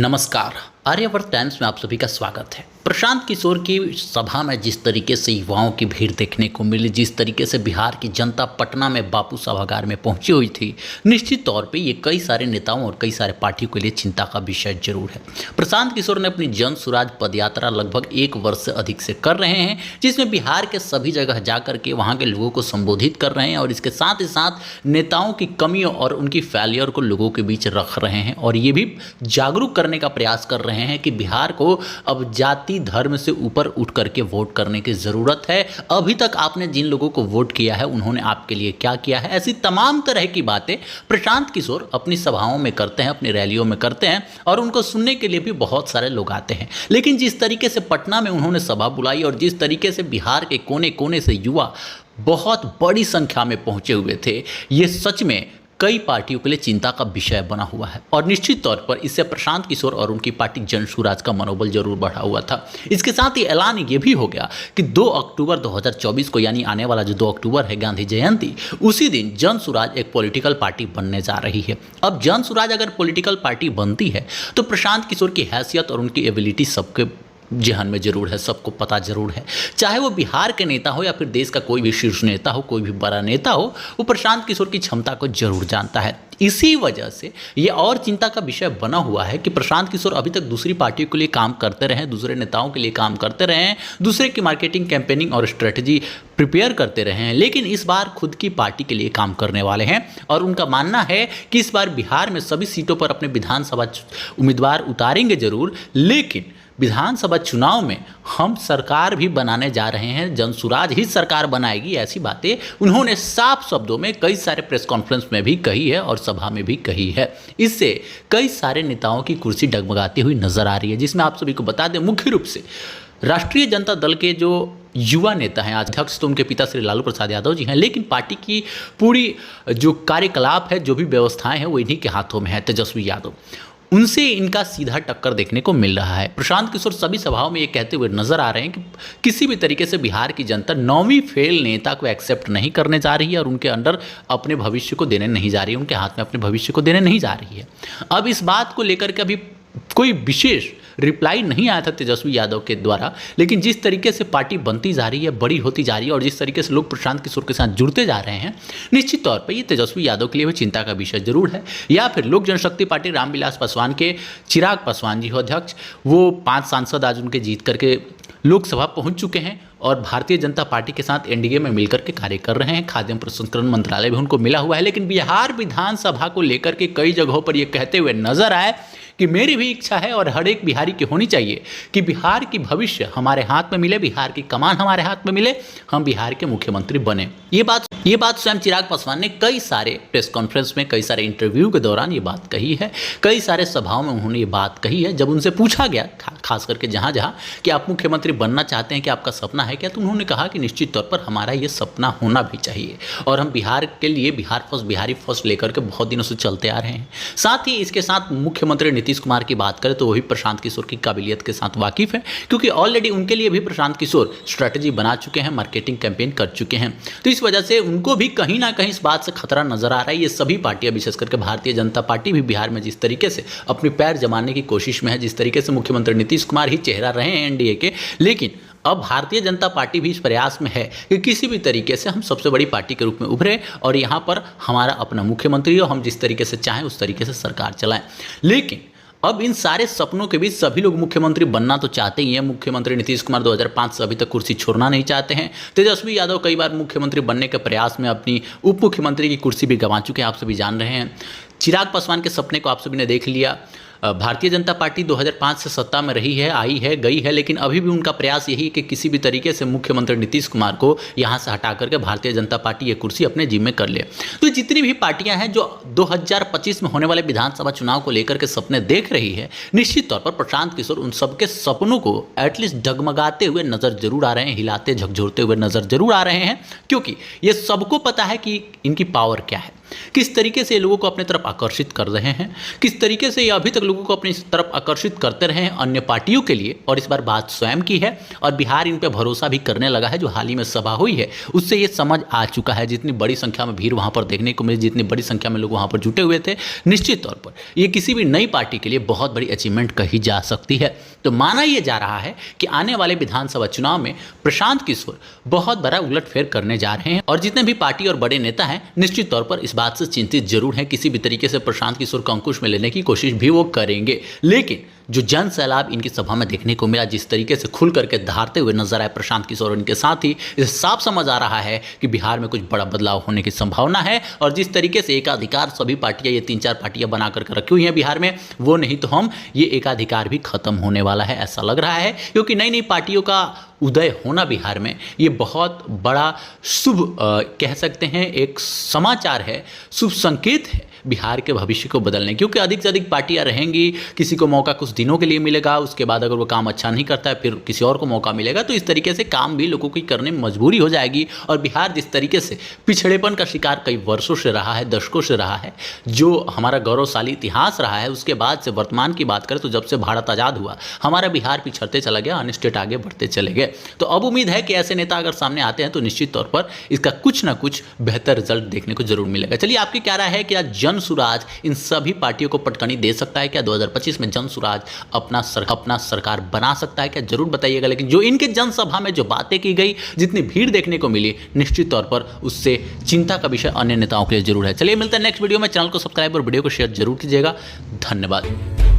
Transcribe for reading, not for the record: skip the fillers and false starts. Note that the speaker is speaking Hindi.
नमस्कार। आर्यावर्त टाइम्स में आप सभी का स्वागत है। प्रशांत किशोर की सभा में जिस तरीके से युवाओं की भीड़ देखने को मिली, जिस तरीके से बिहार की जनता पटना में बापू सभागार में पहुंची हुई थी, निश्चित तौर पे ये कई सारे नेताओं और कई सारे पार्टियों के लिए चिंता का विषय जरूर है। प्रशांत किशोर ने अपनी जन सुराज पदयात्रा लगभग 1 वर्ष से अधिक से कर रहे हैं, जिसमें बिहार के सभी जगह जाकर के वहाँ के लोगों को संबोधित कर रहे हैं और इसके साथ ही साथ नेताओं की कमियों और उनकी फेलियर को लोगों के बीच रख रहे हैं और ये भी जागरूक करने का प्रयास कर रहे हैं कि बिहार को अब जाति धर्म से ऊपर उठ करके वोट करने की जरूरत है। अभी तक आपने जिन लोगों को वोट किया है उन्होंने आपके लिए क्या किया है, ऐसी तमाम तरह की बातें प्रशांत किशोर अपनी सभाओं में करते हैं, अपनी रैलियों में करते हैं और उनको सुनने के लिए भी बहुत सारे लोग आते हैं। लेकिन जिस तरीके से पटना में उन्होंने सभा बुलाई और जिस तरीके से बिहार के कोने कोने से युवा बहुत बड़ी संख्या में पहुंचे हुए थे, ये सच में कई पार्टियों के लिए चिंता का विषय बना हुआ है और निश्चित तौर पर इससे प्रशांत किशोर और उनकी पार्टी जन सुराज का मनोबल जरूर बढ़ा हुआ था। इसके साथ ही ऐलान ये भी हो गया कि 2 अक्टूबर 2024 को, यानी आने वाला जो 2 अक्टूबर है, गांधी जयंती, उसी दिन जन सुराज एक पॉलिटिकल पार्टी बनने जा रही है। अब जन सुराज अगर पॉलिटिकल पार्टी बनती है तो प्रशांत किशोर की हैसियत और उनकी एबिलिटी सबके जहन में जरूर है, सबको पता जरूर है। चाहे वो बिहार के नेता हो या फिर देश का कोई भी शीर्ष नेता हो, कोई भी बड़ा नेता हो, वो प्रशांत किशोर की क्षमता को जरूर जानता है। इसी वजह से ये और चिंता का विषय बना हुआ है कि प्रशांत किशोर अभी तक दूसरी पार्टियों के लिए काम करते रहे, दूसरे नेताओं के लिए काम करते रहे हैं, दूसरे की मार्केटिंग, कैंपेनिंग और स्ट्रेटजी प्रिपेयर करते रहे हैं, लेकिन इस बार खुद की पार्टी के लिए काम करने वाले हैं और उनका मानना है कि इस बार बिहार में सभी सीटों पर अपने विधानसभा उम्मीदवार उतारेंगे जरूर, लेकिन विधानसभा चुनाव में हम सरकार भी बनाने जा रहे हैं, जनसुराज ही सरकार बनाएगी, ऐसी बातें उन्होंने साफ शब्दों में कई सारे प्रेस कॉन्फ्रेंस में भी कही है और सभा में भी कही है। इससे कई सारे नेताओं की कुर्सी डगमगाती हुई नजर आ रही है, जिसमें आप सभी को बता दें मुख्य रूप से राष्ट्रीय जनता दल के जो युवा नेता हैं, अध्यक्ष तो उनके पिता श्री लालू प्रसाद यादव जी हैं, लेकिन पार्टी की पूरी जो कार्यकलाप है, जो भी व्यवस्थाएं हैं, वो इन्हीं के हाथों में है, तेजस्वी यादव। उनसे इनका सीधा टक्कर देखने को मिल रहा है। प्रशांत किशोर सभी सभाओं में ये कहते हुए नजर आ रहे हैं कि किसी भी तरीके से बिहार की जनता 9वीं फेल नेता को एक्सेप्ट नहीं करने जा रही है और उनके अंडर अपने भविष्य को देने नहीं जा रही है, उनके हाथ में अपने भविष्य को देने नहीं जा रही है। अब इस बात को लेकर के अभी कोई विशेष रिप्लाई नहीं आया था तेजस्वी यादव के द्वारा, लेकिन जिस तरीके से पार्टी बनती जा रही है, बड़ी होती जा रही है और जिस तरीके से लोग प्रशांत किशोर के साथ जुड़ते जा रहे हैं, निश्चित तौर पर ये तेजस्वी यादव के लिए भी चिंता का विषय जरूर है। या फिर लोक जनशक्ति पार्टी रामविलास पासवान के चिराग पासवान जी हो अध्यक्ष, वो 5 सांसद आज उनके जीत करके लोकसभा पहुंच चुके हैं और भारतीय जनता पार्टी के साथ एनडीए में मिलकर के कार्य कर रहे हैं। खाद्य प्रसंस्करण मंत्रालय भी उनको मिला हुआ है, लेकिन बिहार विधानसभा को लेकर के कई जगहों पर ये कहते हुए नजर आए कि मेरी भी इच्छा है और हर एक बिहारी की होनी चाहिए कि बिहार की भविष्य हमारे हाथ में मिले, बिहार की कमान हमारे हाथ में मिले, हम बिहार के मुख्यमंत्री बने। ये बात स्वयं चिराग पासवान ने कई सारे प्रेस कॉन्फ्रेंस में, कई सारे इंटरव्यू के दौरान ये बात कही है, कई सारे सभाओं में उन्होंने ये बात कही है। जब उनसे पूछा गया, खास करके जहाँ कि आप मुख्यमंत्री बनना चाहते हैं, कि आपका सपना है क्या, तो उन्होंने कहा कि निश्चित तौर पर हमारा ये सपना होना भी चाहिए और हम बिहार के लिए बिहार फर्स्ट, बिहारी फर्स्ट लेकर के बहुत दिनों से चलते आ रहे हैं। साथ ही इसके साथ मुख्यमंत्री नीतीश कुमार की बात करें तो वो भी प्रशांत किशोर की काबिलियत के साथ वाकिफ है, क्योंकि ऑलरेडी उनके लिए भी प्रशांत किशोर स्ट्रैटेजी बना चुके हैं, मार्केटिंग कैंपेन कर चुके हैं। तो इस वजह से उनको भी कहीं ना कहीं इस बात से खतरा नजर आ रहा है। ये सभी पार्टियां, विशेष करके भारतीय जनता पार्टी भी बिहार में जिस तरीके से अपने पैर जमाने की कोशिश में है, जिस तरीके से मुख्यमंत्री नीतीश कुमार ही चेहरा रहे हैं एनडीए के, लेकिन अब भारतीय जनता पार्टी भी इस प्रयास में है कि किसी भी तरीके से हम सबसे बड़ी पार्टी के रूप में उभरे और यहाँ पर हमारा अपना मुख्यमंत्री हो, हम जिस तरीके से चाहें उस तरीके से सरकार चलाएं। लेकिन अब इन सारे सपनों के बीच सभी लोग मुख्यमंत्री बनना तो चाहते ही हैं। मुख्यमंत्री नीतीश कुमार 2005 से अभी तक कुर्सी छोड़ना नहीं चाहते हैं। तेजस्वी यादव कई बार मुख्यमंत्री बनने के प्रयास में अपनी उप मुख्यमंत्री की कुर्सी भी गंवा चुके हैं, आप सभी जान रहे हैं। चिराग पासवान के सपने को आप सभी ने देख लिया। भारतीय जनता पार्टी 2005 से सत्ता में रही है, आई है, गई है, लेकिन अभी भी उनका प्रयास यही कि किसी भी तरीके से मुख्यमंत्री नीतीश कुमार को यहां से हटा करके भारतीय जनता पार्टी ये कुर्सी अपने जिम्मे कर ले। तो जितनी भी पार्टियां हैं जो 2025 में होने वाले विधानसभा चुनाव को लेकर के सपने देख रही है, निश्चित तौर पर प्रशांत किशोर उन सबके सपनों को एटलीस्ट डगमगाते हुए नजर जरूर आ रहे हैं, हिलाते झकझोरते हुए नजर जरूर आ रहे हैं, क्योंकि ये सबको पता है कि इनकी पावर क्या है। किस तरीके से ये लोगों को अपने तरफ आकर्षित कर रहे हैं, किस तरीके से ये अभी तक लोगों को अपनी तरफ आकर्षित करते रहे हैं अन्य पार्टियों के लिए, और इस बार बात स्वयं की है और बिहार इन पर भरोसा भी करने लगा है। जो हाल ही में सभा हुई है उससे ये समझ आ चुका है, जितनी बड़ी संख्या में भीड़ वहाँ पर देखने को मिली, जितनी बड़ी संख्या में लोग वहाँ पर जुटे हुए थे, निश्चित तौर पर ये किसी भी नई पार्टी के लिए बहुत बड़ी अचीवमेंट कही जा सकती है। तो माना यह जा रहा है कि आने वाले विधानसभा चुनाव में प्रशांत किशोर बहुत बड़ा उलटफेर करने जा रहे हैं, और जितने भी पार्टी और बड़े नेता हैं निश्चित तौर पर इस बात से चिंतित जरूर हैं, किसी भी तरीके से प्रशांत किशोर को अंकुश में लेने की कोशिश भी वो करेंगे। लेकिन जो जन सैलाब इनकी सभा में देखने को मिला, जिस तरीके से खुल करके धारते हुए नजर आए प्रशांत किशोर और इनके साथ ही, इसे साफ समझ आ रहा है कि बिहार में कुछ बड़ा बदलाव होने की संभावना है। और जिस तरीके से एकाधिकार सभी पार्टियां, ये 3-4 पार्टियां बना करके रखी हुई हैं बिहार में, वो नहीं तो हम, ये एकाधिकार भी खत्म होने वाला है ऐसा लग रहा है, क्योंकि नई नई पार्टियों का उदय होना बिहार में ये बहुत बड़ा शुभ कह सकते हैं एक समाचार है, शुभ संकेत है बिहार के भविष्य को बदलने। क्योंकि अधिक से अधिक पार्टियां रहेंगी, किसी को मौका कुछ दिनों के लिए मिलेगा, उसके बाद अगर वो काम अच्छा नहीं करता है फिर किसी और को मौका मिलेगा, तो इस तरीके से काम भी लोगों की करने में मजबूरी हो जाएगी। और बिहार जिस तरीके से पिछड़ेपन का शिकार कई वर्षों से रहा है, दशकों से रहा है, जो हमारा गौरवशाली इतिहास रहा है, उसके बाद से वर्तमान की बात करें तो जब से भारत आज़ाद हुआ हमारा बिहार पिछड़ते चला गया, अन्य स्टेट आगे बढ़ते चले गए। तो अब उम्मीद है कि ऐसे नेता अगर सामने आते हैं तो निश्चित तौर पर इसका कुछ ना कुछ बेहतर रिजल्ट देखने को जरूर मिलेगा। चलिए, आपकी क्या राय है? क्या जन सुराज इन सभी पार्टियों को पटकनी दे सकता है? क्या 2025 में जन सुराज अपना सरकार बना सकता है? क्या जरूर बताइएगा। लेकिन जो इनके जनसभा में जो बातें की गई, जितनी भीड़ देखने को मिली, निश्चित तौर पर उससे चिंता का विषय अन्य नेताओं के लिए जरूर है। चलिए, मिलते हैं नेक्स्ट वीडियो में। चैनल को सब्सक्राइब और वीडियो को शेयर जरूर कीजिएगा। धन्यवाद।